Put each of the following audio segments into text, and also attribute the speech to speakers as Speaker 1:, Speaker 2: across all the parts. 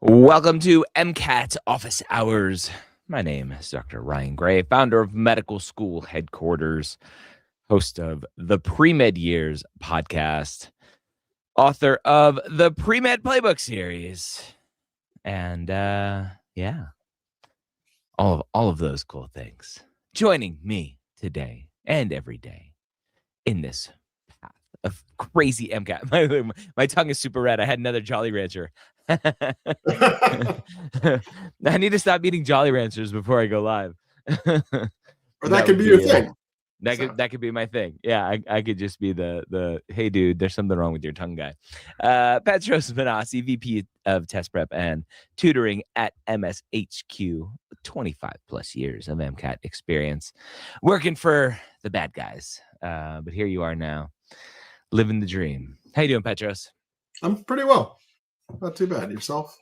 Speaker 1: Welcome to MCAT Office Hours. My name is Dr. Ryan Gray, founder of Medical School Headquarters, host of the Pre-Med Years podcast, author of the Pre-Med Playbook series, and all of those cool things. Joining me today and every day in this path of crazy MCAT. My tongue is super red. I had another Jolly Rancher. I need to stop eating Jolly Ranchers before I go live.
Speaker 2: Or that could be your thing.
Speaker 1: That could be my thing. Yeah, I could just be the hey dude, there's something wrong with your tongue guy. Petros Manassi, VP of Test Prep and Tutoring at MSHQ, 25 plus years of MCAT experience, working for the bad guys. But here you are now, living the dream. How you doing, Petros?
Speaker 2: I'm pretty well. Not too bad. Yourself?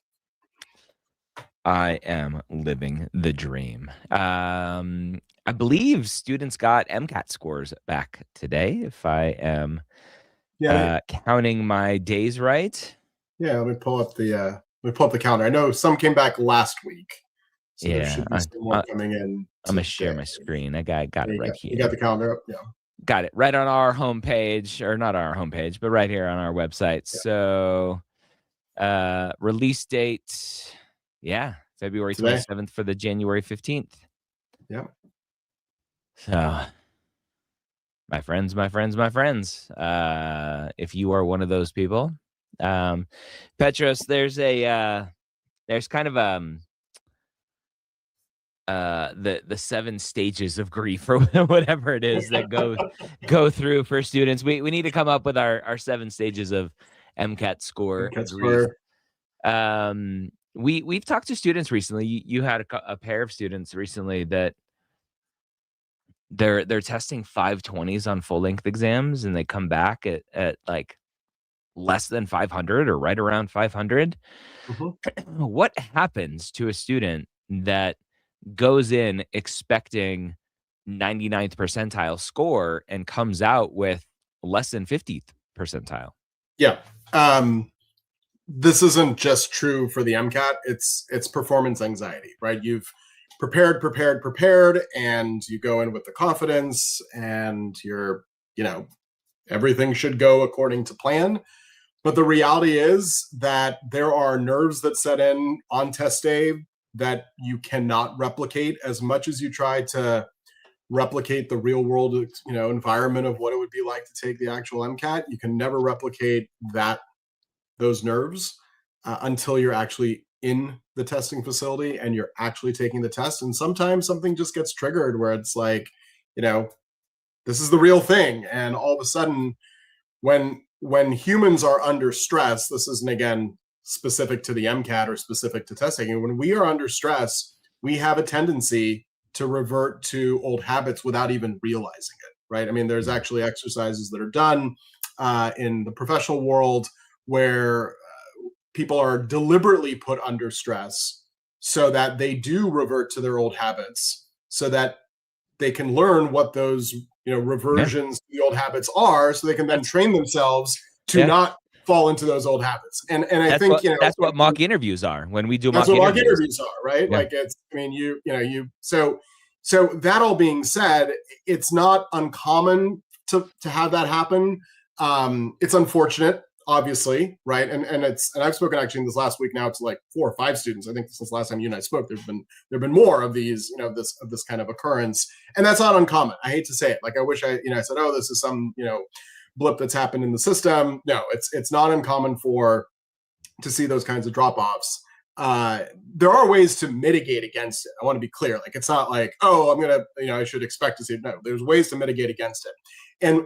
Speaker 1: I am living the dream. I believe students got MCAT scores back today, if I am counting my days right.
Speaker 2: Yeah, let me pull up the calendar. I know some came back last week. So there should be some more coming in.
Speaker 1: I'm gonna share my screen. I got it right here.
Speaker 2: You got the calendar up? Yeah.
Speaker 1: Got it right on our homepage, or not our homepage, but right here on our website. Yeah. So release date, February 27th for the January 15th.
Speaker 2: Yeah.
Speaker 1: So my friends, if you are one of those people, Petros, there's kind of the 7 stages of grief or whatever it is that go through for students. We need to come up with our 7 stages of MCAT score. We've talked to students recently. You had a pair of students recently that they're testing 520s on full length exams, and they come back at like less than 500 or right around 500. Mm-hmm. What happens to a student that goes in expecting 99th percentile score and comes out with less than 50th percentile?
Speaker 2: Yeah. This isn't just true for the MCAT. It's performance anxiety, right? You've prepared, and you go in with the confidence, and everything should go according to plan. But the reality is that there are nerves that set in on test day that you cannot replicate. As much as you try to replicate the real world, environment of what it would be like to take the actual MCAT, you can never replicate those nerves until you're actually in the testing facility and you're actually taking the test. And sometimes something just gets triggered where it's like, this is the real thing. And all of a sudden, when humans are under stress, this isn't, again, specific to the MCAT or specific to test taking. When we are under stress, we have a tendency to revert to old habits without even realizing it, right? I mean, there's actually exercises that are done in the professional world where people are deliberately put under stress so that they do revert to their old habits, so that they can learn what those reversions to the old habits are, so they can then train themselves to not fall into those old habits. And I think
Speaker 1: that's what mock interviews are. When we do
Speaker 2: mock interviews are, right? Yeah. Like so that all being said, it's not uncommon to have that happen. It's unfortunate, obviously, right? And I've spoken actually in this last week now to like 4 or 5 students. I think since last time you and I spoke, there've been more of these, this kind of occurrence, and that's not uncommon. I hate to say it. Like, I wish I said, oh, this is some blip that's happened in the system. No, it's not uncommon to see those kinds of drop-offs. There are ways to mitigate against it. I want to be clear. Like, it's not like, oh, I'm gonna, I should expect to see it. No, there's ways to mitigate against it.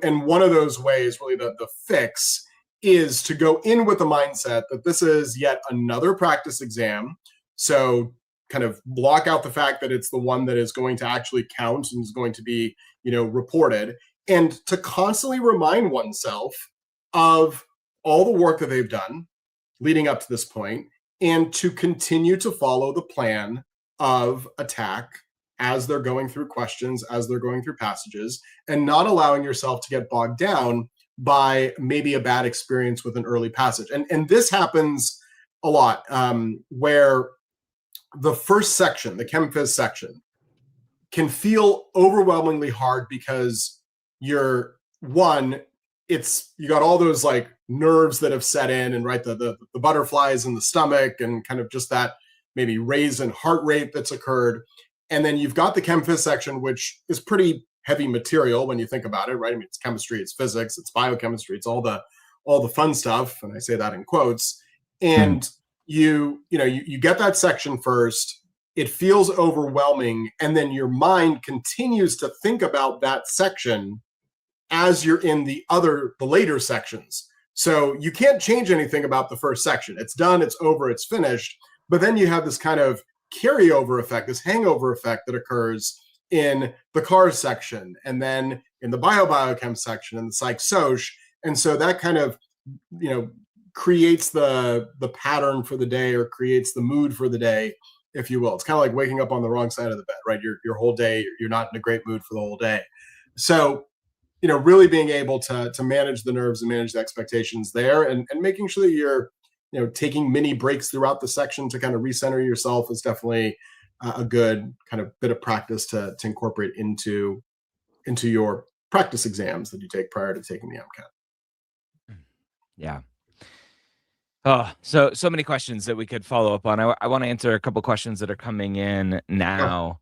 Speaker 2: And one of those ways, really the fix, is to go in with the mindset that this is yet another practice exam. So kind of block out the fact that it's the one that is going to actually count and is going to be, reported, and to constantly remind oneself of all the work that they've done leading up to this point, and to continue to follow the plan of attack as they're going through questions, as they're going through passages, and not allowing yourself to get bogged down by maybe a bad experience with an early passage. And this happens a lot, where the first section, the chem phys section, can feel overwhelmingly hard because you're one, you got all those like nerves that have set in, and right, the butterflies in the stomach, and kind of just that maybe raise in heart rate that's occurred. And then you've got the chem phys section, which is pretty heavy material when you think about it, right? I mean, it's chemistry, it's physics, it's biochemistry, it's all the fun stuff, and I say that in quotes. And you get that section first, it feels overwhelming, and then your mind continues to think about that section as you're in the later sections. So you can't change anything about the first section. It's done, it's over, it's finished. But then you have this kind of carryover effect, this hangover effect that occurs in the cars section, and then in the biochem section, and the psych-soc. And so that kind of, creates the pattern for the day, or creates the mood for the day, if you will. It's kind of like waking up on the wrong side of the bed, right? Your whole day, you're not in a great mood for the whole day. So, really being able to manage the nerves and manage the expectations there, and making sure that you're, taking mini breaks throughout the section to kind of recenter yourself is definitely a good kind of bit of practice to incorporate into your practice exams that you take prior to taking the MCAT.
Speaker 1: Yeah. Oh, so many questions that we could follow up on. I want to answer a couple questions that are coming in now.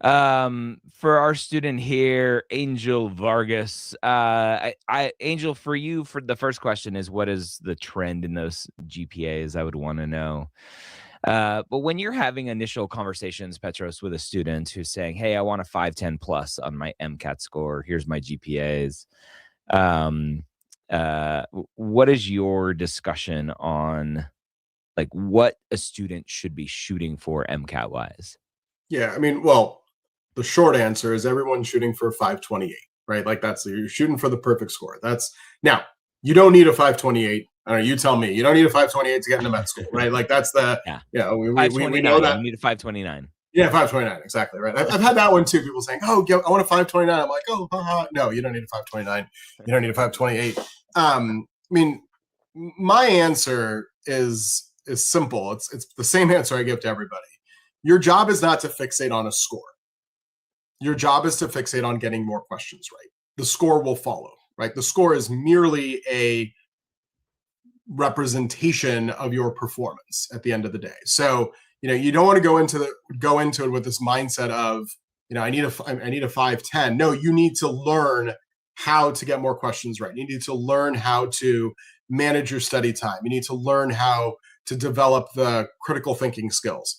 Speaker 1: For our student here, Angel Vargas, Angel, for you, for the first question is, what is the trend in those GPAs? I would want to know. But when you're having initial conversations, Petros, with a student who's saying, hey, I want a 510 plus on my MCAT score, here's my GPAs. What is your discussion on like what a student should be shooting for MCAT wise?
Speaker 2: Yeah, I mean, well, the short answer is everyone's shooting for 528, right? Like you're shooting for the perfect score. Now, you don't need a 528. I don't know, you tell me. You don't need a 528 to get into med school, right? Like that's the, we know that.
Speaker 1: You need a 529.
Speaker 2: Yeah, 529, exactly, right. I've had that one too. People saying, oh, I want a 529. I'm like, oh, no, you don't need a 529. You don't need a 528. I mean, my answer is simple. It's the same answer I give to everybody. Your job is not to fixate on a score. Your job is to fixate on getting more questions right. The score will follow, right? The score is merely a representation of your performance at the end of the day. So, you don't want to go into it with this mindset of, I need a 510. No, you need to learn how to get more questions right. You need to learn how to manage your study time. You need to learn how to develop the critical thinking skills.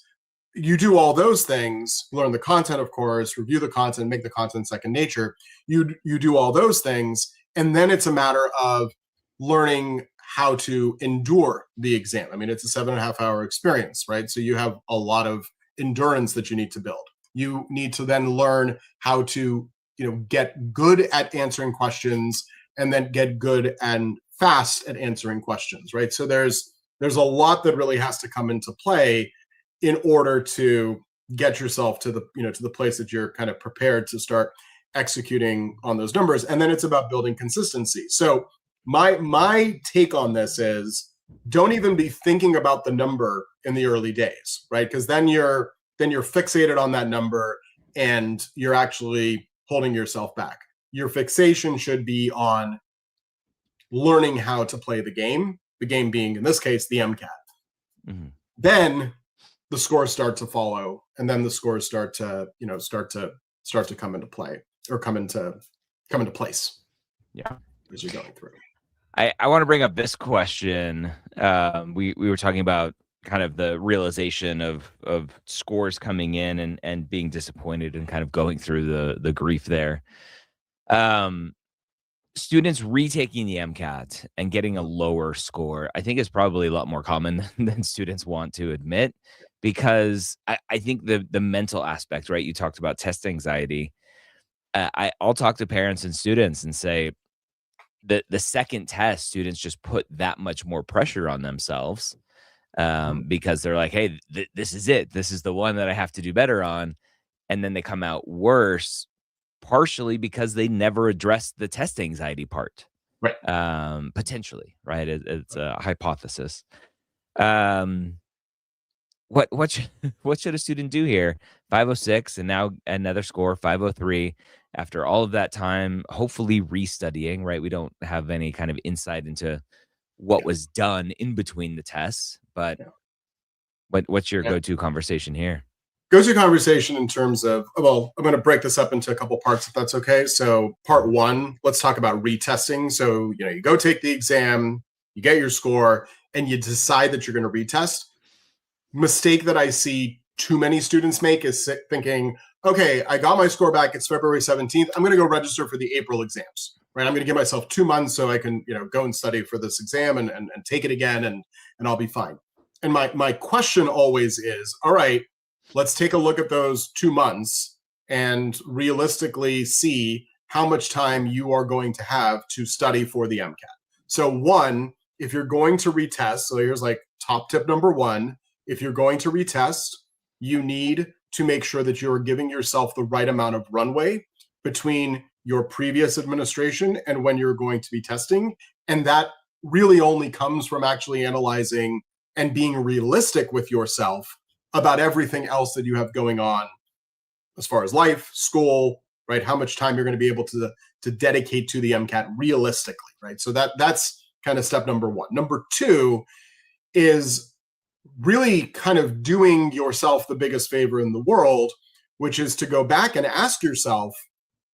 Speaker 2: You do all those things, learn the content, of course, review the content, make the content second nature. You do all those things, and then it's a matter of learning how to endure the exam. I mean, it's a 7.5 hour experience, right? So you have a lot of endurance that you need to build. You need to then learn how to, get good at answering questions, and then get good and fast at answering questions, right? So there's a lot that really has to come into play in order to get yourself to the place that you're kind of prepared to start executing on those numbers. And then it's about building consistency. So my take on this is, don't even be thinking about the number in the early days, right? Because then you're fixated on that number, and you're actually holding yourself back. Your fixation should be on learning how to play the game being, in this case, the MCAT. Mm-hmm. Then the scores start to follow, and then the scores start to come into play, or come into place.
Speaker 1: Yeah,
Speaker 2: as you're going through.
Speaker 1: I want to bring up this question. We were talking about kind of the realization of scores coming in and being disappointed, and kind of going through the grief there. Students retaking the MCAT and getting a lower score, I think, is probably a lot more common than students want to admit, because I think the mental aspect, right? You talked about test anxiety. I'll talk to parents and students and say, the second test, students just put that much more pressure on themselves, because they're like, hey, this is it. This is the one that I have to do better on. And then they come out worse, partially because they never addressed the test anxiety part.
Speaker 2: Right.
Speaker 1: Potentially, right? It's a hypothesis. What should a student do here? 506 and now another score 503 after all of that time, hopefully restudying, right? We don't have any kind of insight into what was done in between the tests, but what's your go-to conversation here?
Speaker 2: Go-to conversation in terms of, well, I'm going to break this up into a couple parts if that's okay. So part one, let's talk about retesting. So, you go take the exam, you get your score, and you decide that you're going to retest. Mistake that I see too many students make is thinking, okay, I got my score back. It's February 17th. I'm going to go register for the April exams, right? I'm going to give myself 2 months so I can, go and study for this exam and take it again, and I'll be fine. And my question always is, all right, let's take a look at those 2 months and realistically see how much time you are going to have to study for the MCAT. So one, if you're going to retest, so here's like top tip number one, if you're going to retest, you need to make sure that you're giving yourself the right amount of runway between your previous administration and when you're going to be testing. And that really only comes from actually analyzing and being realistic with yourself about everything else that you have going on as far as life, school, right? How much time you're going to be able to dedicate to the MCAT realistically, right? So that's kind of step number one. Number two is really kind of doing yourself the biggest favor in the world, which is to go back and ask yourself,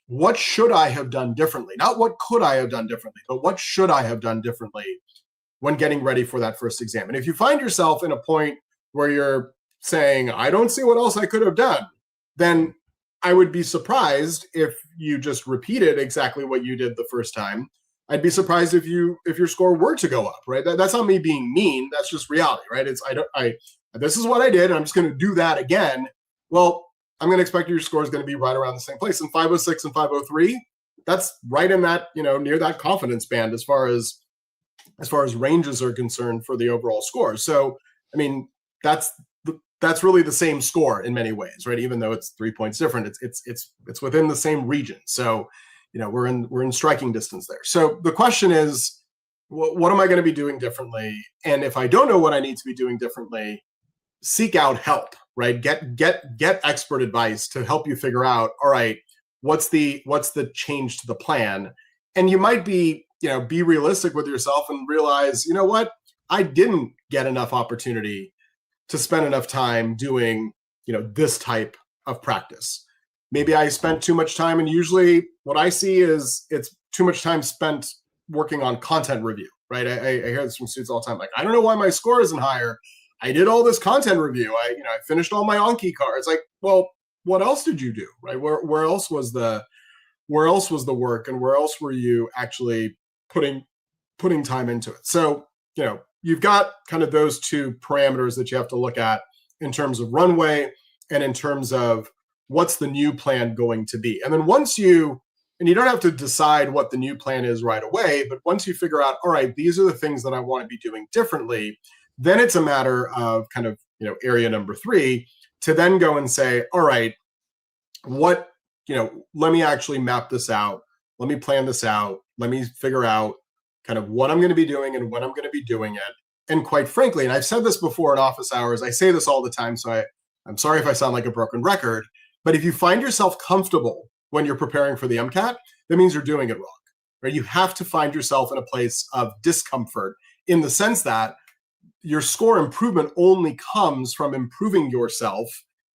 Speaker 2: what should I have done differently? Not what could I have done differently, but what should I have done differently when getting ready for that first exam? And if you find yourself in a point where you're saying, I don't see what else I could have done, then I would be surprised if you just repeated exactly what you did the first time. I'd be surprised if your score were to go up, right? That's not me being mean. That's just reality, right? This is what I did, and I'm just going to do that again. Well, I'm going to expect your score is going to be right around the same place. And 506 and 503, that's right in that, near that confidence band as far as ranges are concerned for the overall score. So, I mean, that's really the same score in many ways, right? Even though it's 3 points different, it's within the same region. So, we're in striking distance there. So the question is, what am I going to be doing differently? And if I don't know what I need to be doing differently, seek out help, right? Get expert advice to help you figure out, all right, what's the change to the plan? And you might be realistic with yourself and realize, what? I didn't get enough opportunity to spend enough time doing, this type of practice. Maybe I spent too much time, and usually what I see is it's too much time spent working on content review, right? I hear this from students all the time, like, I don't know why my score isn't higher. I did all this content review. I finished all my Anki cards. Like, well, what else did you do, right? Where else was the work, and where else were you actually putting time into it? So, you've got kind of those two parameters that you have to look at in terms of runway and in terms of what's the new plan going to be. And then and you don't have to decide what the new plan is right away, but once you figure out, all right, these are the things that I want to be doing differently, then it's a matter of kind of, area number three, to then go and say, all right, let me actually map this out. Let me plan this out. Let me figure out kind of what I'm going to be doing and when I'm going to be doing it. And quite frankly, and I've said this before in office hours, I say this all the time, so I'm sorry if I sound like a broken record, but if you find yourself comfortable when you're preparing for the MCAT, that means you're doing it wrong, right? You have to find yourself in a place of discomfort, in the sense that your score improvement only comes from improving yourself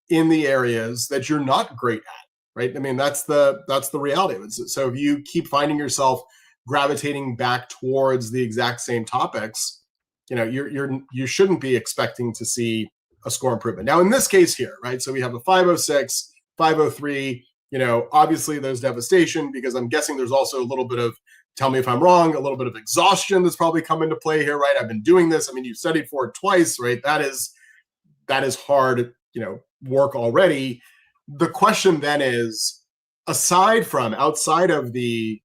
Speaker 2: in the areas that you're not great at, right? I mean, that's the reality of it. So if you keep finding yourself gravitating back towards the exact same topics, you shouldn't be expecting to see a score improvement. Now, in this case here, right? So we have a 506, 503, obviously there's devastation, because I'm guessing there's also a little bit of, tell me if I'm wrong, a little bit of exhaustion that's probably come into play here, right? I've been doing this. I mean, you've studied for it twice, right? That is hard, work already. The question then is, outside of the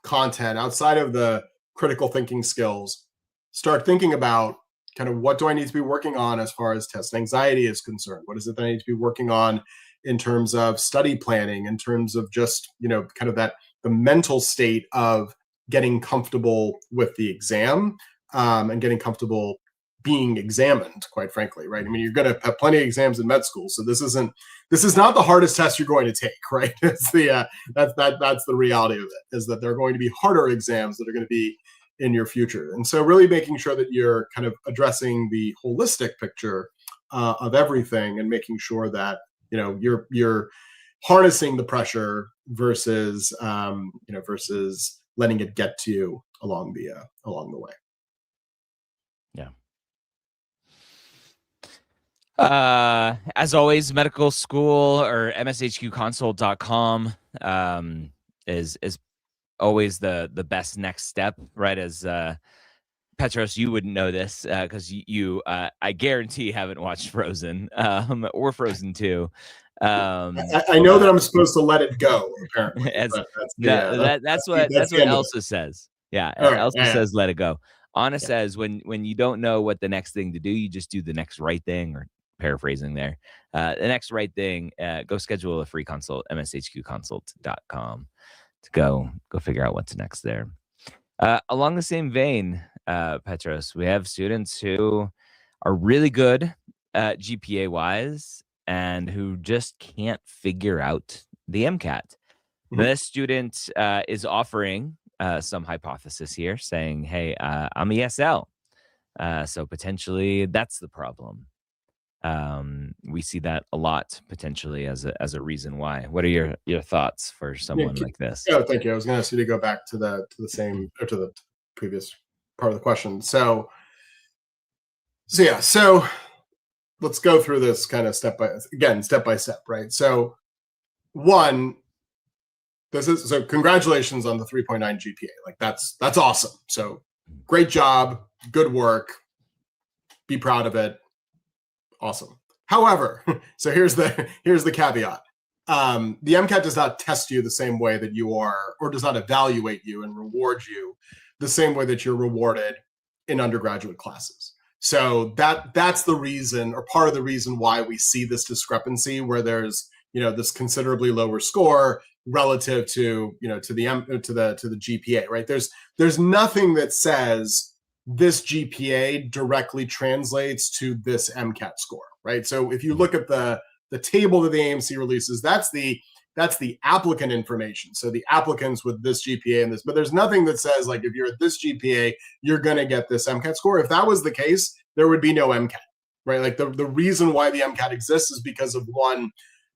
Speaker 2: content, outside of the critical thinking skills, start thinking about kind of, what do I need to be working on as far as test anxiety is concerned? What is it that I need to be working on in terms of study planning, in terms of just, kind of the mental state of getting comfortable with the exam, and getting comfortable being examined, quite frankly, right? I mean, you're going to have plenty of exams in med school, so this is not the hardest test you're going to take, right? It's that's the reality of it, is that there are going to be harder exams that are going to be in your future. And so really making sure that you're kind of addressing the holistic picture of everything, and making sure that, you know, you're harnessing the pressure versus versus letting it get to you along the way.
Speaker 1: Yeah. As always, medical school or MSHQconsult.com is always the best next step, right? As Petros, you wouldn't know this because you I guarantee haven't watched Frozen or Frozen 2.
Speaker 2: I know that I'm supposed to let it go, apparently.
Speaker 1: That's what Elsa says. Yeah, Elsa says let it go. Anna says when you don't know what the next thing to do, you just do the next right thing, or paraphrasing there. The next right thing, go schedule a free consult, MSHQconsult.com, to go figure out what's next there. Along the same vein, Petros, we have students who are really good GPA wise and who just can't figure out the MCAT. Mm-hmm. This student is offering some hypothesis here, saying, hey, I'm ESL, so potentially that's the problem. We see that a lot potentially as a reason why. What are your thoughts for someone like this?
Speaker 2: Oh, thank you. I was going to ask you to go back to the same, or to the previous part of the question. So let's go through this kind of step by step, right? So congratulations on the 3.9 GPA. Like that's awesome. So great job, good work, be proud of it. Awesome. However, so here's the caveat. The MCAT does not test you the same way that you are, or does not evaluate you and reward you the same way that you're rewarded in undergraduate classes. So that's the reason, or part of the reason, why we see this discrepancy where there's, you know, this considerably lower score relative to, you know, to the GPA, right? There's nothing that says this GPA directly translates to this MCAT score, right? So if you look at the table that the AMC releases, that's the applicant information. So the applicants with this GPA and this, but there's nothing that says, like, if you're at this GPA, you're going to get this MCAT score. If that was the case, there would be no MCAT, right? Like the reason why the MCAT exists is because of, one,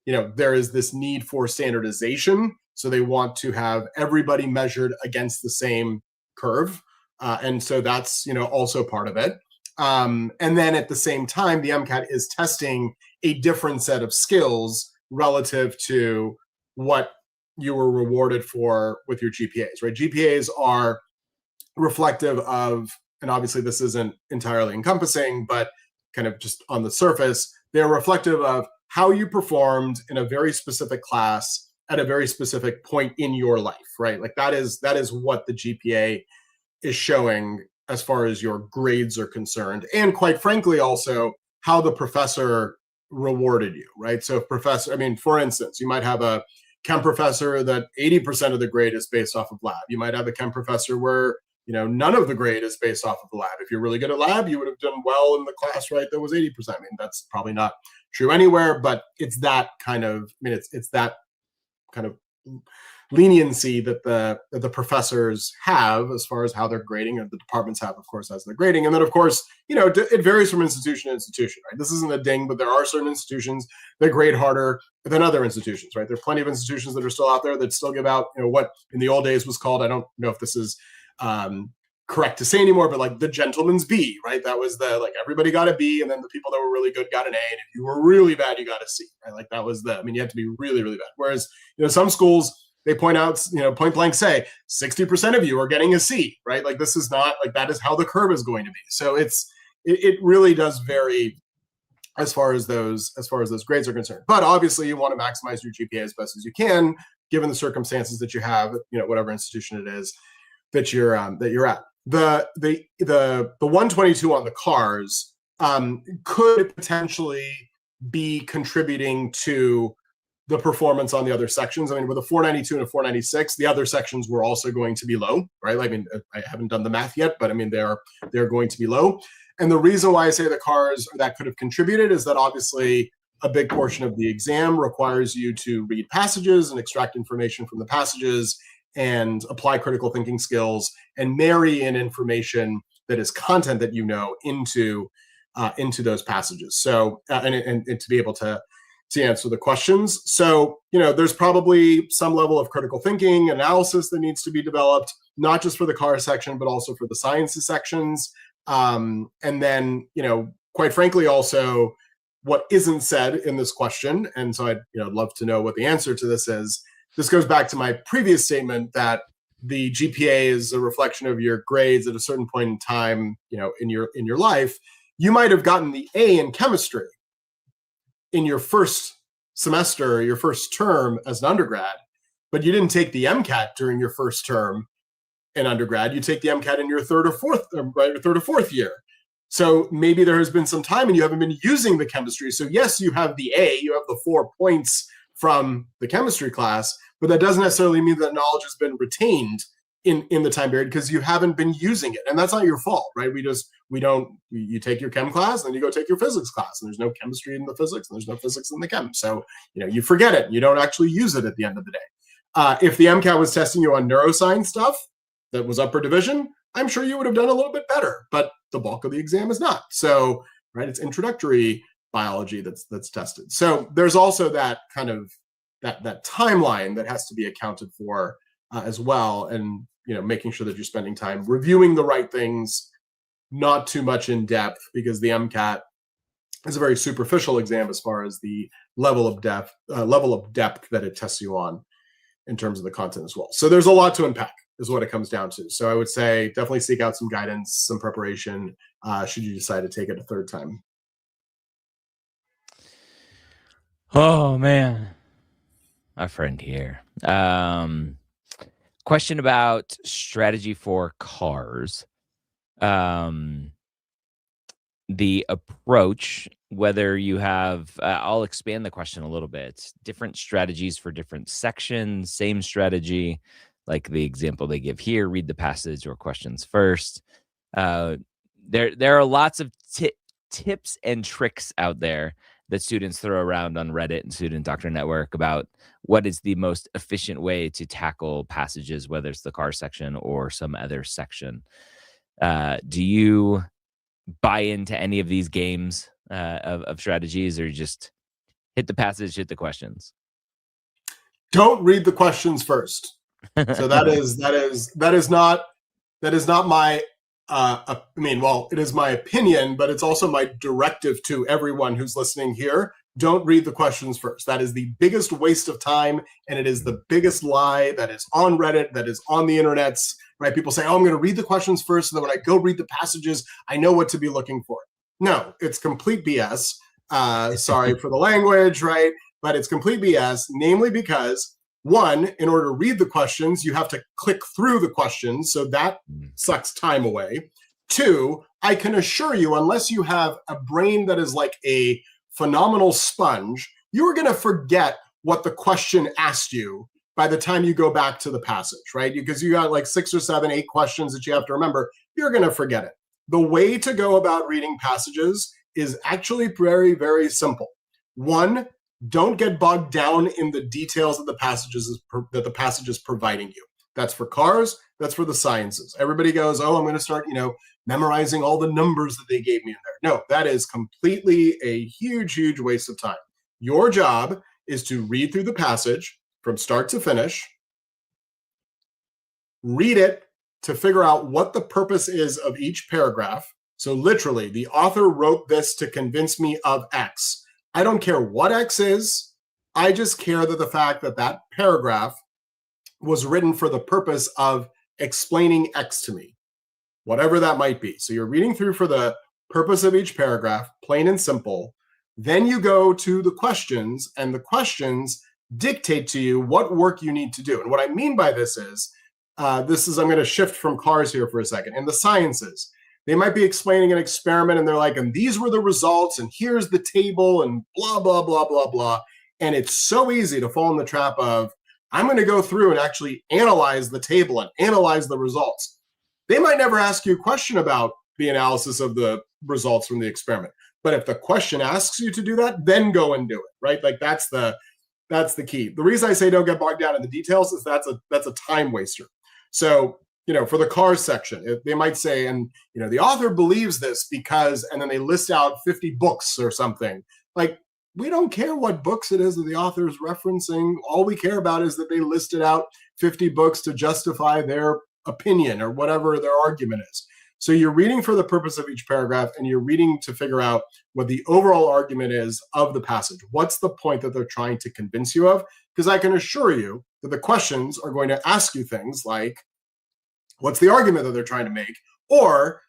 Speaker 2: you know, there is this need for standardization. So they want to have everybody measured against the same curve. And so that's, you know, also part of it. And then at the same time, the MCAT is testing a different set of skills relative to what you were rewarded for with your GPAs, right? GPAs are reflective of, and obviously this isn't entirely encompassing, but kind of just on the surface, they're reflective of how you performed in a very specific class at a very specific point in your life, right? Like that is what the GPA is showing as far as your grades are concerned. And quite frankly, also how the professor rewarded you, right? So for instance, you might have a chem professor that 80% of the grade is based off of lab. You might have a chem professor where, you know, none of the grade is based off of the lab. If you're really good at lab, you would have done well in the class, right? That was 80%. I mean, that's probably not true anywhere, but it's that kind of, it's that kind of leniency that the professors have as far as how they're grading, and the departments have, of course, as they're grading. And then, of course, you know, it varies from institution to institution, right? This isn't a ding, but there are certain institutions that grade harder than other institutions, right? There are plenty of institutions that are still out there that still give out, you know, what in the old days was called, I don't know if this is correct to say anymore, but like the gentleman's B, right? That was everybody got a B, and then the people that were really good got an A, and if you were really bad, you got a C, right? Like that was you had to be really, really bad. Whereas, you know, some schools, they point out, you know, point blank say 60% of you are getting a C, right? Like this is not, like, that is how the curve is going to be. So it really does vary as far as those grades are concerned. But obviously you want to maximize your GPA as best as you can, given the circumstances that you have, you know, whatever institution it is that you're at. The 122 on the cars could potentially be contributing to the performance on the other sections. I mean, with a 492 and a 496, the other sections were also going to be low, right? I mean, I haven't done the math yet, but I mean, they're going to be low. And the reason why I say the cars that could have contributed is that obviously a big portion of the exam requires you to read passages and extract information from the passages and apply critical thinking skills and marry in information that is content that you know into those passages. So and to be able to answer the questions. So, there's probably some level of critical thinking analysis that needs to be developed, not just for the car section, but also for the sciences sections. And then, quite frankly, also what isn't said in this question. And so I'd love to know what the answer to this is. This goes back to my previous statement that the GPA is a reflection of your grades at a certain point in time, in your life. You might have gotten the A in chemistry in your first semester, your first term as an undergrad, but you didn't take the MCAT during your first term in undergrad. You take the MCAT in your third or fourth year. So maybe there has been some time and you haven't been using the chemistry. So yes, you have the A, you have the 4 points from the chemistry class, but that doesn't necessarily mean that knowledge has been retained in the time period because you haven't been using it. And that's not your fault, right? You take your chem class, then you go take your physics class, and there's no chemistry in the physics, and there's no physics in the chem. So, you forget it. You don't actually use it at the end of the day. If the MCAT was testing you on neuroscience stuff that was upper division, I'm sure you would have done a little bit better, but the bulk of the exam is not. So, right, it's introductory biology that's tested. So there's also that kind of that timeline that has to be accounted for as well. And, making sure that you're spending time reviewing the right things, not too much in depth, because the MCAT is a very superficial exam as far as the level of depth that it tests you on in terms of the content as well. So there's a lot to unpack is what it comes down to. So I would say definitely seek out some guidance, some preparation, should you decide to take it a third time.
Speaker 1: Oh man, a friend here. Question about strategy for cars. The approach, whether you have, I'll expand the question a little bit. Different strategies for different sections, same strategy, like the example they give here, read the passage or questions first. There are lots of tips and tricks out there that students throw around on Reddit and Student Doctor Network about what is the most efficient way to tackle passages, whether it's the car section or some other section. Do you buy into any of these games of strategies, or just hit the passage, hit the questions?
Speaker 2: Don't read the questions first. So that is not my it is my opinion, but it's also my directive to everyone who's listening here. Don't read the questions first. That is the biggest waste of time, and it is the biggest lie that is on Reddit, that is on the internets, right? People say, oh, I'm going to read the questions first, so that when I go read the passages, I know what to be looking for. No, it's complete BS. Sorry for the language, right? But it's complete BS, namely because, one, in order to read the questions, you have to click through the questions, so that sucks time away. Two, I can assure you, unless you have a brain that is like a phenomenal sponge, you are going to forget what the question asked you by the time you go back to the passage, right? Because you got like 6 or 7, 8 questions that you have to remember, you're going to forget it. The way to go about reading passages is actually very, very simple. One, don't get bogged down in the details of the passages that the passage is providing you. That's for cars. That's for the sciences. Everybody goes, oh, I'm going to start, memorizing all the numbers that they gave me in there. No, that is completely a huge, huge waste of time. Your job is to read through the passage from start to finish, read it to figure out what the purpose is of each paragraph. So literally, the author wrote this to convince me of X. I don't care what X is. I just care that the fact that that paragraph was written for the purpose of explaining X to me, whatever that might be. So you're reading through for the purpose of each paragraph, plain and simple. Then you go to the questions, and the questions dictate to you what work you need to do. And what I mean by this is, I'm going to shift from cars here for a second. In the sciences, they might be explaining an experiment and they're like, and these were the results, and here's the table, and blah, blah, blah, blah, blah. And it's so easy to fall in the trap of, I'm going to go through and actually analyze the table and analyze the results. They might never ask you a question about the analysis of the results from the experiment. But if the question asks you to do that, then go and do it, right? Like that's the key. The reason I say don't get bogged down in the details is that's a time waster. So, for the cars section, they might say, and, the author believes this because, and then they list out 50 books or something. Like, we don't care what books it is that the author is referencing. All we care about is that they listed out 50 books to justify their opinion or whatever their argument is. So you're reading for the purpose of each paragraph, and you're reading to figure out what the overall argument is of the passage. What's the point that they're trying to convince you of? Because I can assure you that the questions are going to ask you things like, what's the argument that they're trying to make? Or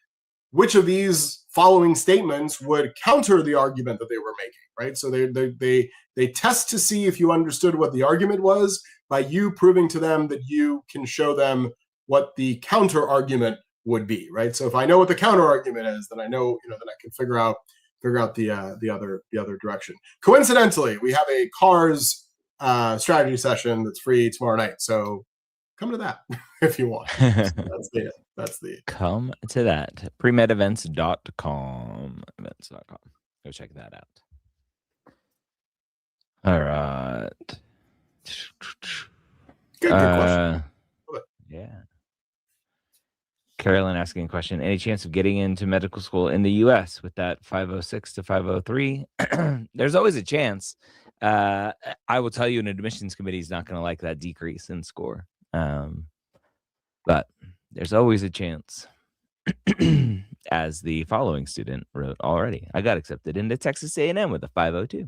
Speaker 2: which of these following statements would counter the argument that they were making, right? So they test to see if you understood what the argument was by you proving to them that you can show them what the counter argument would be, right? So if I know what the counter argument is, then I know, then I can figure out the other direction. Coincidentally, we have a cars strategy session that's free tomorrow night. So come to that if you want. So that's the
Speaker 1: come to that. Premedevents.com. Events.com. Go check that out. All right.
Speaker 2: good question.
Speaker 1: Yeah. Carolyn asking a question. Any chance of getting into medical school in the U.S. with that 506 to 503? There's always a chance. I will tell you, an admissions committee is not going to like that decrease in score. But there's always a chance. As the following student wrote already, I got accepted into Texas A&M with a 502.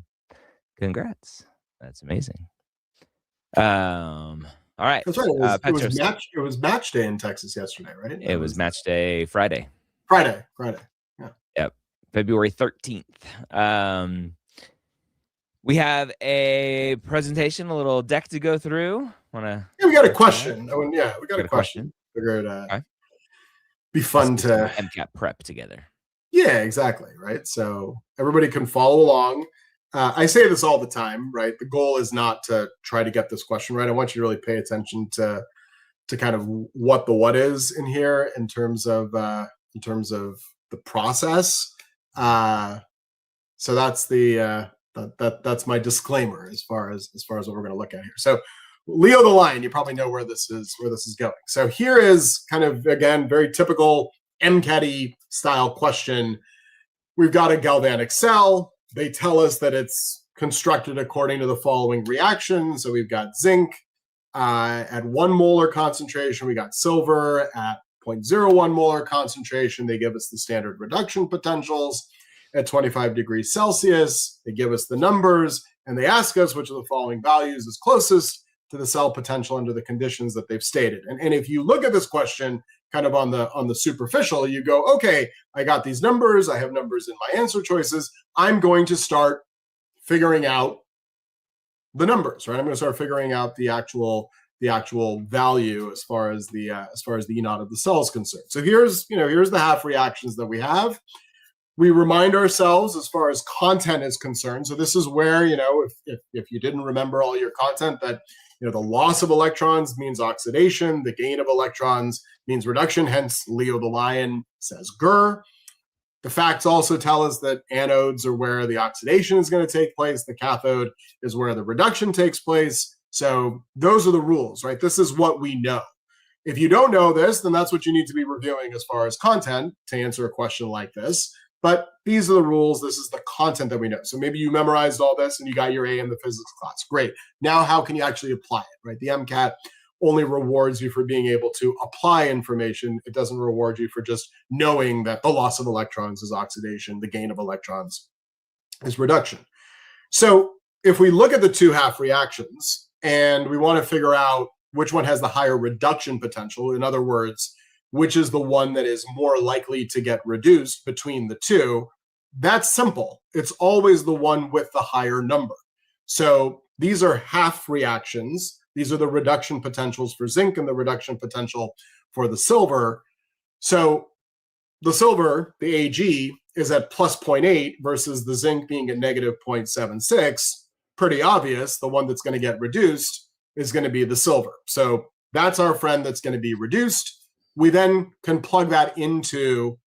Speaker 1: Congrats. That's amazing. All right.
Speaker 2: That's right. It was match day in Texas yesterday, right?
Speaker 1: It was match day Friday.
Speaker 2: Friday. Yeah.
Speaker 1: Yep. February 13th. We have a presentation, a little deck to go through. We
Speaker 2: got a question. We got a question. Figured be fun to
Speaker 1: MCAT prep together.
Speaker 2: Yeah, exactly. Right. So everybody can follow along. I say this all the time, right? The goal is not to try to get this question right. I want you to really pay attention to kind of what the what is in here in terms of the process. So that's that's my disclaimer as far as what we're going to look at here. So Leo the Lion, you probably know where this is going. So here is kind of, again, very typical MCAT-y style question. We've got a galvanic cell. They tell us that it's constructed according to the following reactions. So we've got zinc at 1 molar concentration. We got silver at 0.01 molar concentration. They give us the standard reduction potentials at 25 degrees Celsius. They give us the numbers, and they ask us which of the following values is closest to the cell potential under the conditions that they've stated. And if you look at this question kind of on the superficial, you go, okay, I got these numbers. I have numbers in my answer choices. I'm going to start figuring out the numbers, right? I'm going to start figuring out the actual value as far as the E naught of the cell is concerned. So here's the half reactions that we have. We remind ourselves as far as content is concerned. So this is where, if you didn't remember all your content, that the loss of electrons means oxidation, the gain of electrons means reduction, hence Leo the Lion says GR. The facts also tell us that anodes are where the oxidation is going to take place. The cathode is where the reduction takes place. So those are the rules, right? This is what we know. If you don't know this, then that's what you need to be reviewing as far as content to answer a question like this. But these are the rules. This is the content that we know. So maybe you memorized all this and you got your A in the physics class. Great. Now, how can you actually apply it, right? The MCAT only rewards you for being able to apply information. It doesn't reward you for just knowing that the loss of electrons is oxidation, the gain of electrons is reduction. So if we look at the two half reactions and we want to figure out which one has the higher reduction potential, in other words, which is the one that is more likely to get reduced between the two, that's simple. It's always the one with the higher number. So these are half reactions. These are the reduction potentials for zinc and the reduction potential for the silver. So the silver, the Ag, is at plus 0.8 versus the zinc being at negative 0.76. Pretty obvious. The one that's going to get reduced is going to be the silver. So that's our friend that's going to be reduced. We then can plug that into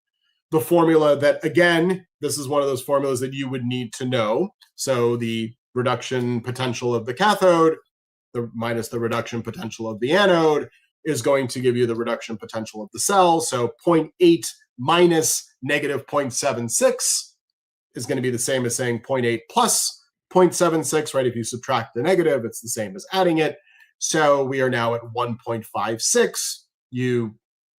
Speaker 2: the formula that, again, this is one of those formulas that you would need to know. So the reduction potential of the cathode minus the reduction potential of the anode is going to give you the reduction potential of the cell. So 0.8 minus negative 0.76 is going to be the same as saying 0.8 plus 0.76, right? If you subtract the negative, it's the same as adding it. So we are now at 1.56. You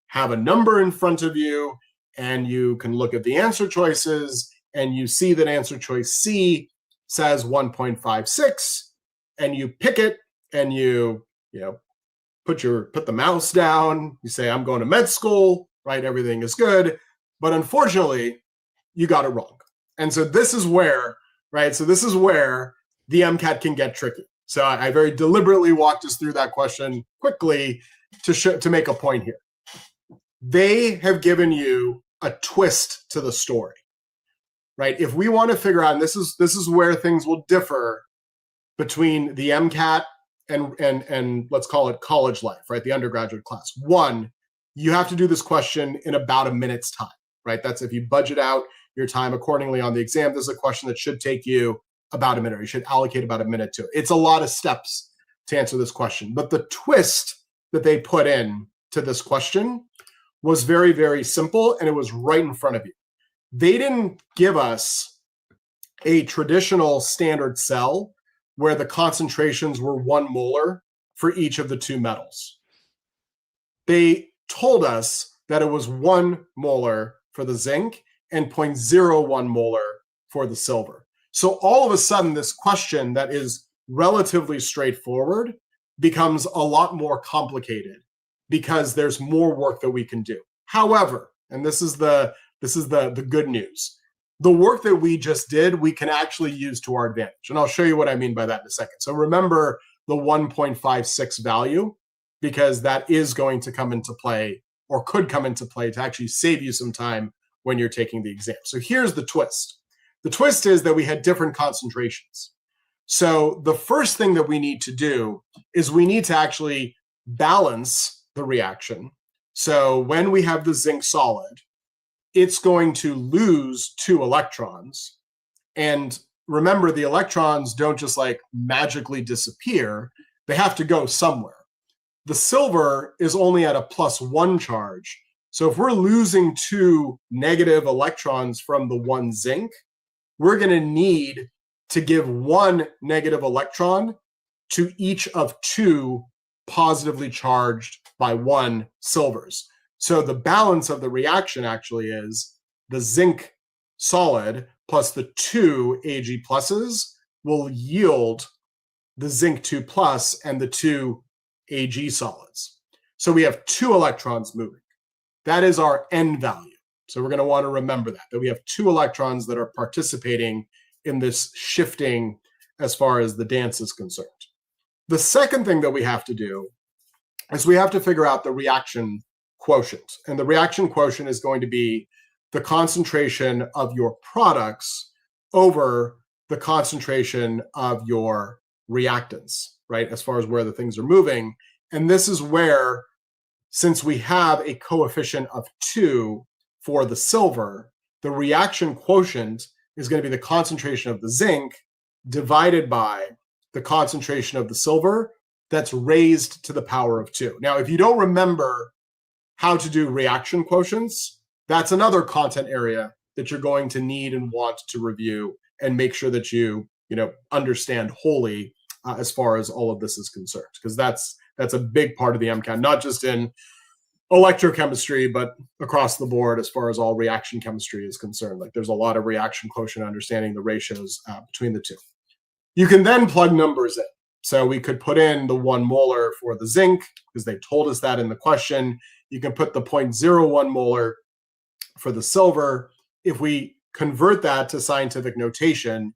Speaker 2: have a number in front of you, and you can look at the answer choices, and you see that answer choice C says 1.56, and you pick it, and you put the mouse down. You say, I'm going to med school, right? Everything is good. But unfortunately, you got it wrong. And so this is where, right? So this is where the MCAT can get tricky. So I very deliberately walked us through that question quickly to make a point here. They have given you a twist to the story, right? If we want to figure out, and this is where things will differ between the MCAT and let's call it college life, right? The undergraduate class. One, you have to do this question in about a minute's time, right? That's if you budget out your time accordingly on the exam. This is a question that should take you about a minute, or you should allocate about a minute to it. It's a lot of steps to answer this question. But the twist that they put in to this question was very, very simple, and it was right in front of you. They didn't give us a traditional standard cell where the concentrations were 1 molar for each of the two metals. They told us that it was 1 molar for the zinc and 0.01 molar for the silver. So all of a sudden, this question that is relatively straightforward becomes a lot more complicated because there's more work that we can do. However, and this is the good news, the work that we just did, we can actually use to our advantage. And I'll show you what I mean by that in a second. So remember the 1.56 value, because that is going to come into play, or could come into play, to actually save you some time when you're taking the exam. So here's the twist. The twist is that we had different concentrations. So the first thing that we need to do is we need to actually balance the reaction. So when we have the zinc solid, it's going to lose 2 electrons. And remember, the electrons don't just like magically disappear. They have to go somewhere. The silver is only at a +1 charge. So if we're losing 2 negative electrons from the 1 zinc, we're going to need to give 1 negative electron to each of 2 positively charged by 1 silvers. So the balance of the reaction actually is the zinc solid plus the 2 Ag pluses will yield the zinc 2 plus and the 2 Ag solids. So we have 2 electrons moving. That is our N value. So we're going to want to remember that we have 2 electrons that are participating in this shifting as far as the dance is concerned. The second thing that we have to do is we have to figure out the reaction quotient. And the reaction quotient is going to be the concentration of your products over the concentration of your reactants, right? As far as where the things are moving. And this is where, since we have a coefficient of 2 for the silver, the reaction quotient is going to be the concentration of the zinc divided by the concentration of the silver that's raised to the power of 2. Now, if you don't remember how to do reaction quotients, that's another content area that you're going to need and want to review and make sure that you understand wholly as far as all of this is concerned, because that's a big part of the MCAT, not just in electrochemistry, but across the board as far as all reaction chemistry is concerned. Like, there's a lot of reaction quotient understanding the ratios between the two. You can then plug numbers in. So we could put in the 1 molar for the zinc, because they told us that in the question. You can put the 0.01 molar for the silver. If we convert that to scientific notation,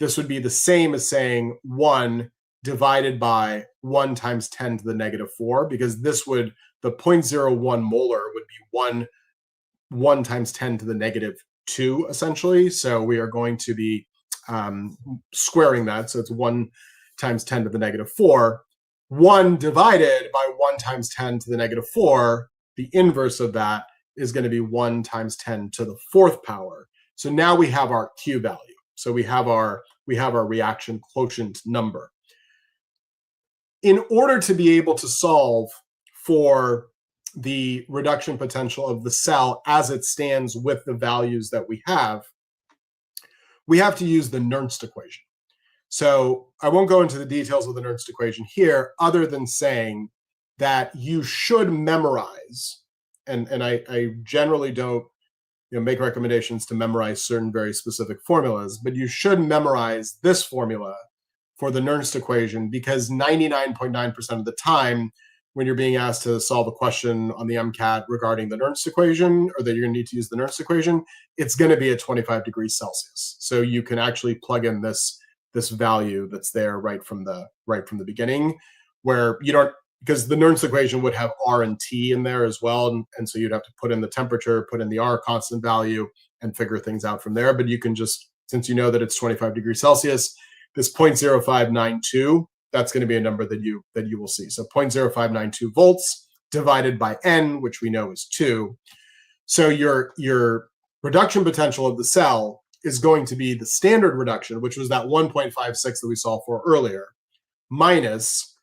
Speaker 2: this would be the same as saying 1 divided by 1 times 10 to the negative 4, because the 0.01 molar would be 1 times 10 to the negative 2, essentially. So we are going to be squaring that. So it's 1 times 10 to the negative 4. 1 divided by 1 times 10 to the negative 4, the inverse of that is going to be 1 times 10 to the 4th power. So now we have our Q value. So we have our reaction quotient number. In order to be able to solve for the reduction potential of the cell as it stands with the values that we have to use the Nernst equation. So I won't go into the details of the Nernst equation here, other than saying that you should memorize, and I generally don't make recommendations to memorize certain very specific formulas, but you should memorize this formula for the Nernst equation, because 99.9% of the time when you're being asked to solve a question on the MCAT regarding the Nernst equation, or that you're going to need to use the Nernst equation, it's going to be at 25 degrees Celsius. So you can actually plug in this value that's there right from the beginning, where you don't, because the Nernst equation would have R and T in there as well, and so you'd have to put in the temperature, put in the R constant value, and figure things out from there. But you can just, since you know that it's 25 degrees Celsius, this 0.0592, that's going to be a number that you will see. So 0.0592 volts divided by N, which we know is 2. So your reduction potential of the cell is going to be the standard reduction, which was that 1.56 that we saw for earlier, minus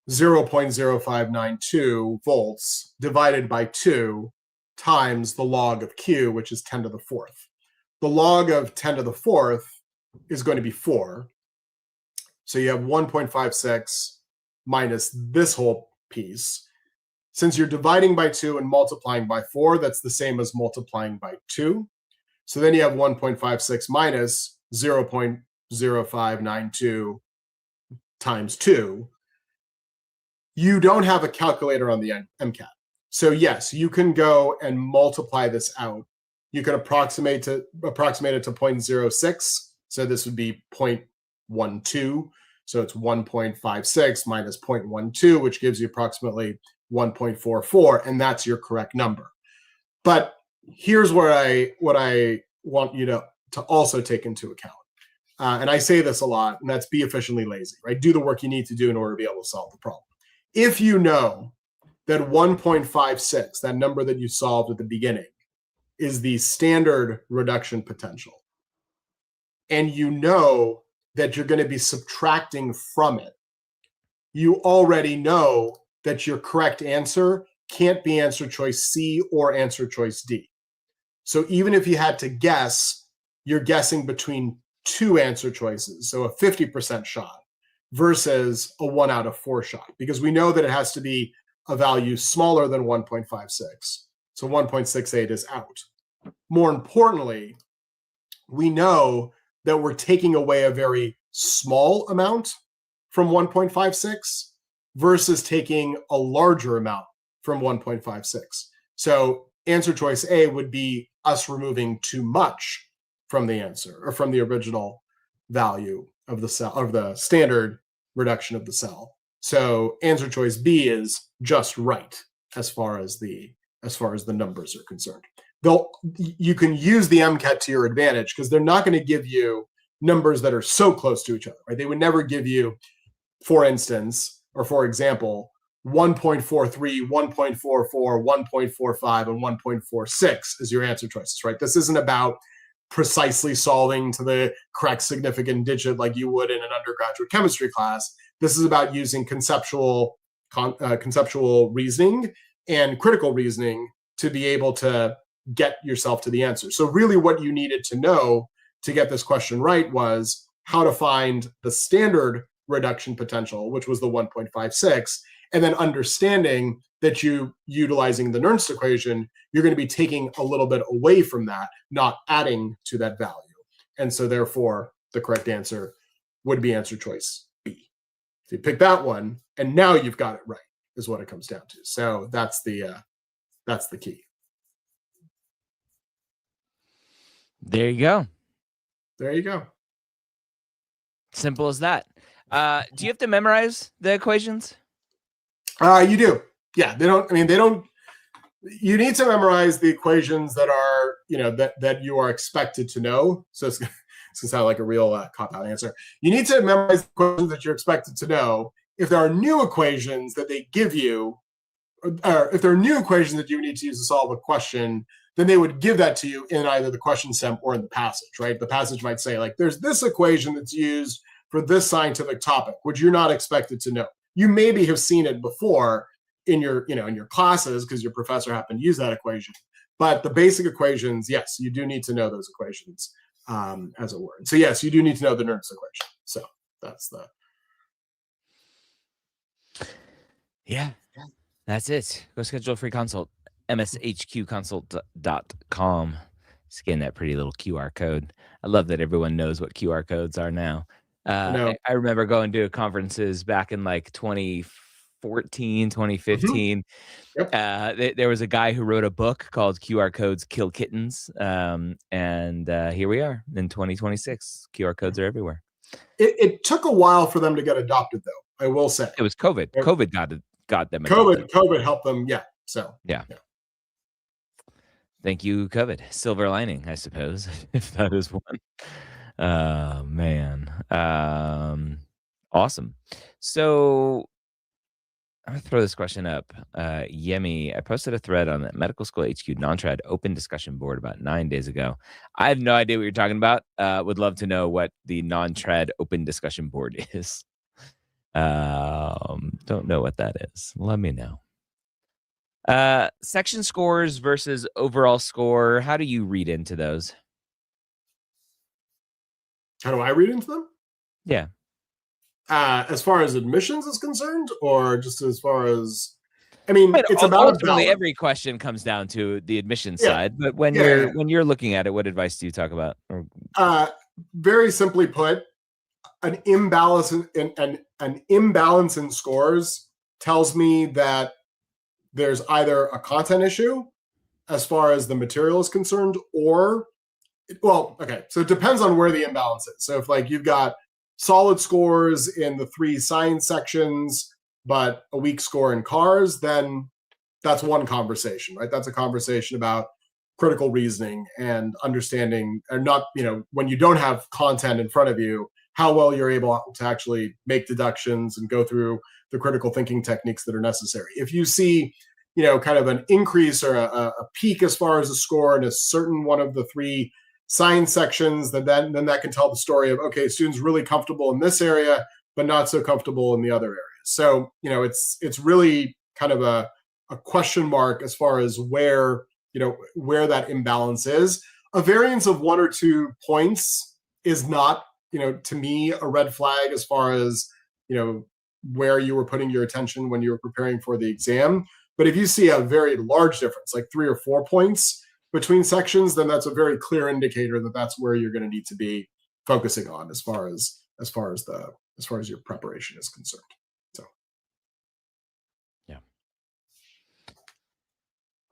Speaker 2: 0.0592 volts divided by 2 times the log of Q, which is 10 to the 4th. The log of 10 to the 4th is going to be 4. So you have 1.56 minus this whole piece. Since you're dividing by 2 and multiplying by 4, that's the same as multiplying by 2. So then you have 1.56 minus 0.0592 times 2. You don't have a calculator on the MCAT. So yes, you can go and multiply this out. You can approximate it to 0.06. So this would be 0.12. So it's 1.56 minus 0.12, which gives you approximately 1.44, and that's your correct number. But here's what I want you to also take into account. And I say this a lot, and that's be efficiently lazy, right? Do the work you need to do in order to be able to solve the problem. If you know that 1.56, that number that you solved at the beginning, is the standard reduction potential, and you know that you're going to be subtracting from it, you already know that your correct answer can't be answer choice C or answer choice D. So even if you had to guess, you're guessing between 2 answer choices, so a 50% shot versus a 1 out of 4 shot, because we know that it has to be a value smaller than 1.56. So 1.68 is out. More importantly, we know that we're taking away a very small amount from 1.56 versus taking a larger amount from 1.56. So answer choice A would be us removing too much from the answer, or from the original value of the cell, of the standard reduction of the cell. So answer choice B is just right as far as the numbers are concerned. You can use the MCAT to your advantage, because they're not going to give you numbers that are so close to each other, right? They would never give you, for instance, or for example, 1.43, 1.44, 1.45, and 1.46 as your answer choices, right? This isn't about precisely solving to the correct significant digit like you would in an undergraduate chemistry class. This is about using conceptual reasoning and critical reasoning to be able to get yourself to the answer. So really what you needed to know to get this question right was how to find the standard reduction potential, which was the 1.56, and then understanding that you, utilizing the Nernst equation, you're going to be taking a little bit away from that, not adding to that value. And so therefore, the correct answer would be answer choice B. So you pick that one, and now you've got it right, is what it comes down to. So that's the key.
Speaker 1: There you go.
Speaker 2: There you go.
Speaker 1: Simple as that. Do you have to memorize the equations?
Speaker 2: You do. Yeah, they don't. You need to memorize the equations that are, that you are expected to know. So it's going to sound like a real cop-out answer. You need to memorize the equations that you're expected to know. If there are new equations that they give you if there are new equations that you need to use to solve a question, then they would give that to you in either the question stem or in the passage, right? The passage might say, like, there's this equation that's used for this scientific topic, which you're not expected to know. You maybe have seen it before in your, in your classes because your professor happened to use that equation. But the basic equations, yes, you do need to know those equations as a word. So yes, you do need to know the Nernst equation. So that's the.
Speaker 1: Yeah, that's it. Go schedule a free consult. MSHQconsult.com. Scan that pretty little QR code. I love that everyone knows what QR codes are now. I remember going to conferences back in like 2014, 2015.
Speaker 2: Yep.
Speaker 1: There was a guy who wrote a book called QR Codes Kill Kittens. And here we are in 2026. QR codes are everywhere.
Speaker 2: It took a while for them to get adopted, though, I will say.
Speaker 1: It was COVID. COVID got them
Speaker 2: adopted. COVID helped them, yeah. So
Speaker 1: yeah. Thank you, COVID. Silver lining, I suppose, if that is one. Man. Awesome. So I'm going to throw this question up. Yemi, I posted a thread on the Medical School HQ non-trad open discussion board about 9 days ago. I have no idea what you're talking about. Would love to know what the non-trad open discussion board is. Don't know what that is. Let me know. Section scores versus overall score. How do you read into those?
Speaker 2: How do I read into them?
Speaker 1: Yeah.
Speaker 2: As far as admissions is concerned, or just as far as, I mean, it's about
Speaker 1: ultimately every question comes down to the admission side. But when you're looking at it, what advice do you talk about?
Speaker 2: Very simply put, an imbalance in scores tells me that there's either a content issue as far as the material is concerned, or, well, okay, so it depends on where the imbalance is. So if like you've got solid scores in the 3 science sections, but a weak score in cars, then that's one conversation, right? That's a conversation about critical reasoning and understanding, or not, when you don't have content in front of you, how well you're able to actually make deductions and go through the critical thinking techniques that are necessary. If you see, kind of an increase or a peak as far as a score in a certain one of the 3 science sections, then that can tell the story of, okay, students really comfortable in this area, but not so comfortable in the other areas. So, it's really kind of a question mark as far as where that imbalance is. A variance of 1 or 2 points is not, to me, a red flag as far as, where you were putting your attention when you were preparing for the exam. But if you see a very large difference, like 3 or 4 points between sections, then that's a very clear indicator that that's where you're going to need to be focusing on as far as your preparation is concerned. So,
Speaker 1: yeah,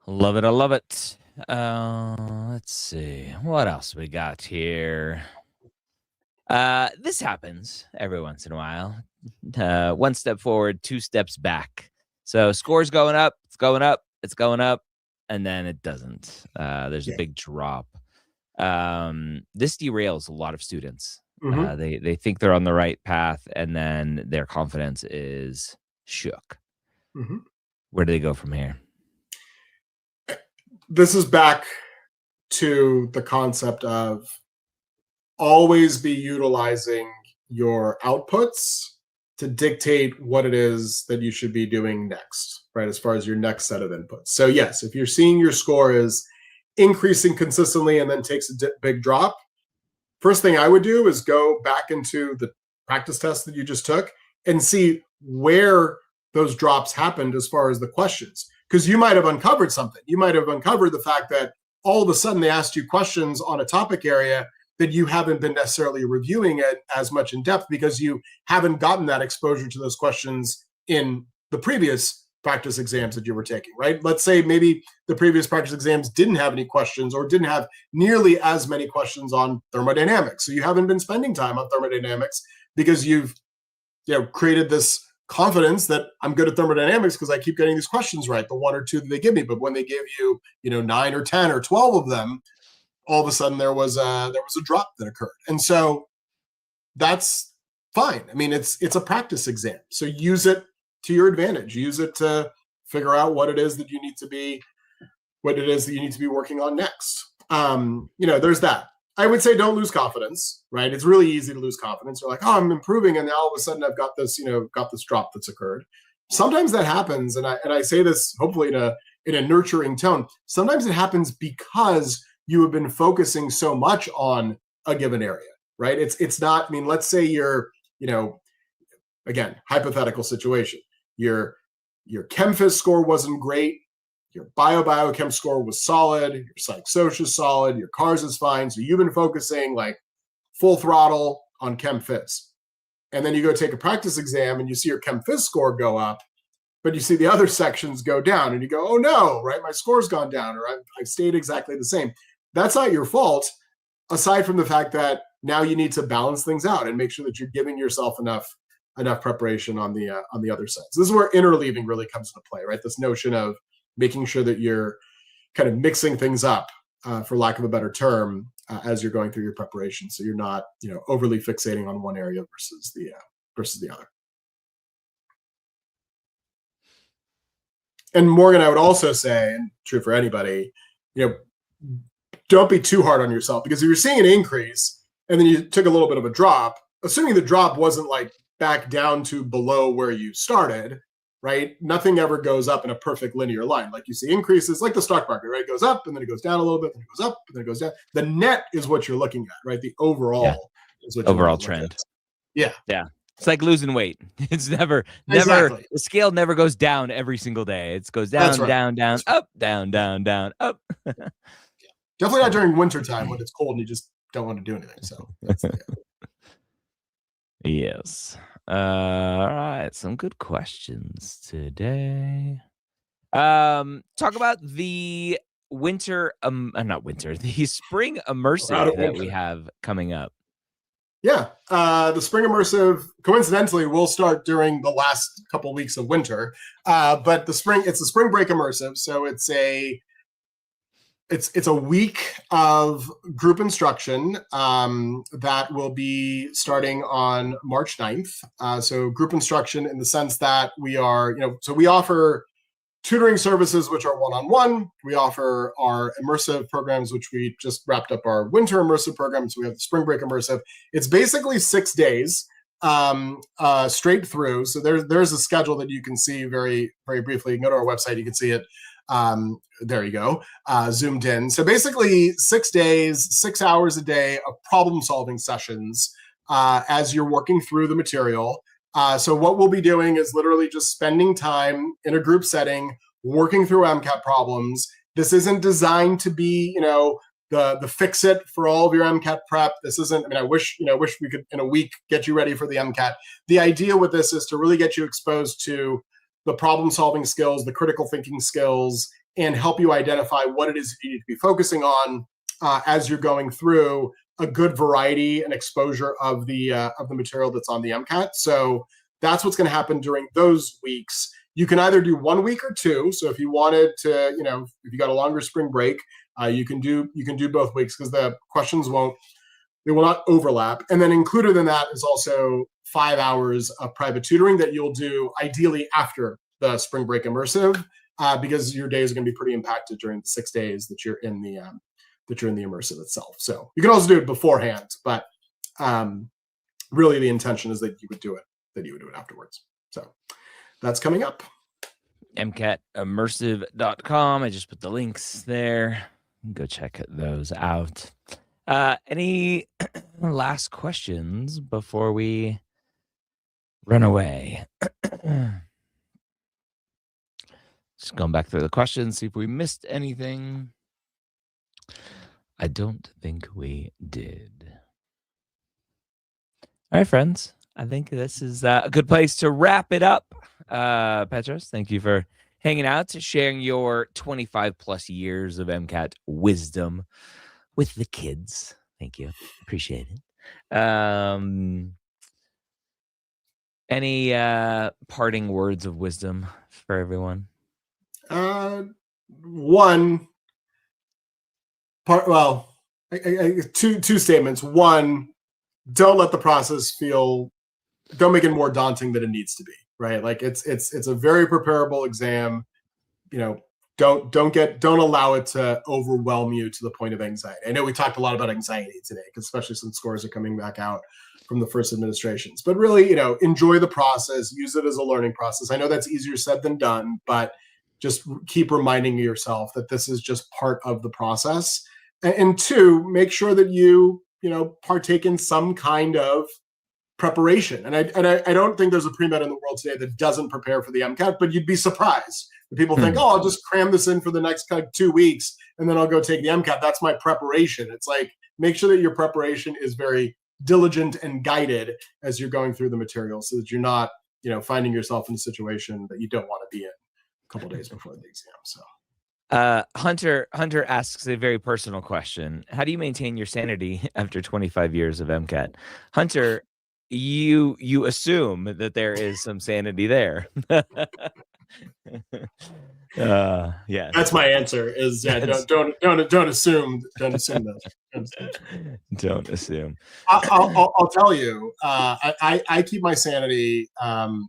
Speaker 1: love it. I love it. Let's see what else we got here. This happens every once in a while. 1 step forward, 2 steps back. So scores going up, it's going up, it's going up, and then it doesn't. There's a big drop. This derails a lot of students.
Speaker 2: Mm-hmm.
Speaker 1: They think they're on the right path, and then their confidence is shook.
Speaker 2: Mm-hmm.
Speaker 1: Where do they go from here?
Speaker 2: This is back to the concept of always be utilizing your outputs to dictate what it is that you should be doing next, right? As far as your next set of inputs. So yes, if you're seeing your score is increasing consistently and then takes a big drop, first thing I would do is go back into the practice test that you just took and see where those drops happened as far as the questions. Because you might have uncovered something. You might have uncovered the fact that all of a sudden they asked you questions on a topic area that you haven't been necessarily reviewing it as much in depth because you haven't gotten that exposure to those questions in the previous practice exams that you were taking, right? Let's say maybe the previous practice exams didn't have any questions or didn't have nearly as many questions on thermodynamics. So you haven't been spending time on thermodynamics because you've created this confidence that I'm good at thermodynamics because I keep getting these questions right, the 1 or 2 that they give me. But when they give you, 9 or 10 or 12 of them, all of a sudden there was a drop that occurred. And so that's fine. I mean, it's a practice exam. So use it to your advantage. Use it to figure out what it is that you need to be working on next. There's that. I would say don't lose confidence, right? It's really easy to lose confidence. You're like, oh, I'm improving, and now all of a sudden I've got this drop that's occurred. Sometimes that happens, and I say this hopefully in a nurturing tone. Sometimes it happens because you have been focusing so much on a given area, right? It's not. I mean, let's say you're, again, hypothetical situation. Your ChemPhys score wasn't great. Your biochem score was solid. Your psych-soc is solid. Your CARS is fine. So you've been focusing like full throttle on ChemPhys. And then you go take a practice exam and you see your ChemPhys score go up, but you see the other sections go down and you go, oh no, right? My score's gone down, or I've stayed exactly the same. That's not your fault, aside from the fact that now you need to balance things out and make sure that you're giving yourself enough preparation on the other side. So this is where interleaving really comes into play, right? This notion of making sure that you're kind of mixing things up, for lack of a better term, as you're going through your preparation. So you're not, overly fixating on one area versus the other. And Morgan, I would also say, and true for anybody, don't be too hard on yourself, because if you're seeing an increase and then you took a little bit of a drop, assuming the drop wasn't like back down to below where you started, right? Nothing ever goes up in a perfect linear line. Like you see increases, like the stock market, right? It goes up and then it goes down a little bit, then it goes up and then it goes down. The net is what you're looking at, right? The overall is what
Speaker 1: overall trend.
Speaker 2: Yeah.
Speaker 1: It's like losing weight. It's never
Speaker 2: Exactly.
Speaker 1: The scale never goes down every single day. It goes down, down, up, down, down, down, up.
Speaker 2: Definitely not during winter time when it's cold and you just don't want to do anything. So that's
Speaker 1: yes. All right, some good questions today. Talk about the winter, the spring immersive that we have coming up.
Speaker 2: Yeah, the spring immersive, coincidentally, will start during the last couple weeks of winter, but it's the spring break immersive, so it's a week of group instruction that will be starting on March 9th. So group instruction in the sense that we offer tutoring services, which are one-on-one. We offer our immersive programs, which we just wrapped up our winter immersive program. So we have the spring break immersive. It's basically 6 days straight through. So there's a schedule that you can see very, very briefly. You can go to our website, you can see it. There you go, zoomed in. So basically 6 days, 6 hours a day of problem-solving sessions as you're working through the material. So what we'll be doing is literally just spending time in a group setting, working through MCAT problems. This isn't designed to be, the fix-it for all of your MCAT prep. This isn't, I wish we could in a week get you ready for the MCAT. The idea with this is to really get you exposed to the problem-solving skills, the critical thinking skills, and help you identify what it is that you need to be focusing on as you're going through a good variety and exposure of the material that's on the MCAT. So that's what's going to happen during those weeks. You can either do 1 week or two. So if you wanted to, if you got a longer spring break, you can do both weeks, because the questions will not overlap. And then included in that is also 5 hours of private tutoring that you'll do ideally after the spring break immersive, because your days are going to be pretty impacted during the 6 days that you're in the immersive itself. So you can also do it beforehand, but really the intention is that you would do it afterwards. So that's coming up.
Speaker 1: MCATimmersive.com. I just put the links there. Go check those out. Any last questions before we run away? Just going back through the questions, see if we missed anything. I don't think we did. All right, friends. I think this is a good place to wrap it up. Petros, thank you for hanging out, sharing your 25 plus years of MCAT wisdom with the kids. Thank you. Appreciate it. Any parting words of wisdom for everyone?
Speaker 2: Two statements. One, don't let the process don't make it more daunting than it needs to be, right? Like it's a very preparable exam. don't allow it to overwhelm you to the point of anxiety. I know we talked a lot about anxiety today, especially since scores are coming back out from the first administrations. But really, enjoy the process, use it as a learning process. I know that's easier said than done, but just keep reminding yourself that this is just part of the process. And two, make sure that you partake in some kind of preparation. And I don't think there's a pre-med in the world today that doesn't prepare for the MCAT, but you'd be surprised. People think, oh, I'll just cram this in for the next 2 weeks and then I'll go take the MCAT. That's my preparation. It's like, make sure that your preparation is very diligent and guided as you're going through the material so that you're not, finding yourself in a situation that you don't want to be in a couple days before the exam. So
Speaker 1: Hunter asks a very personal question. How do you maintain your sanity after 25 years of MCAT? Hunter, you assume that there is some sanity there. Yeah,
Speaker 2: that's my answer. Is don't assume. Don't assume that.
Speaker 1: Don't assume.
Speaker 2: I'll tell you. I keep my sanity. So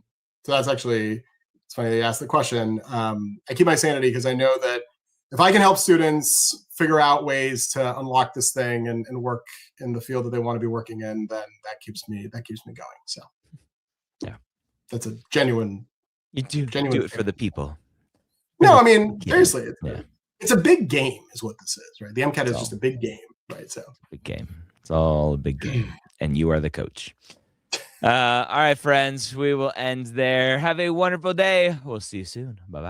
Speaker 2: that's actually, it's funny they asked the question. I keep my sanity because I know that if I can help students figure out ways to unlock this thing and work in the field that they want to be working in, then that keeps me going. So
Speaker 1: yeah,
Speaker 2: that's a genuine.
Speaker 1: You do it for the people.
Speaker 2: No, I mean, seriously, it's a big game is what this is, right? The MCAT is just a big game, right? So
Speaker 1: big game. It's all a big game. And you are the coach. All right, friends, we will end there. Have a wonderful day. We'll see you soon. Bye-bye.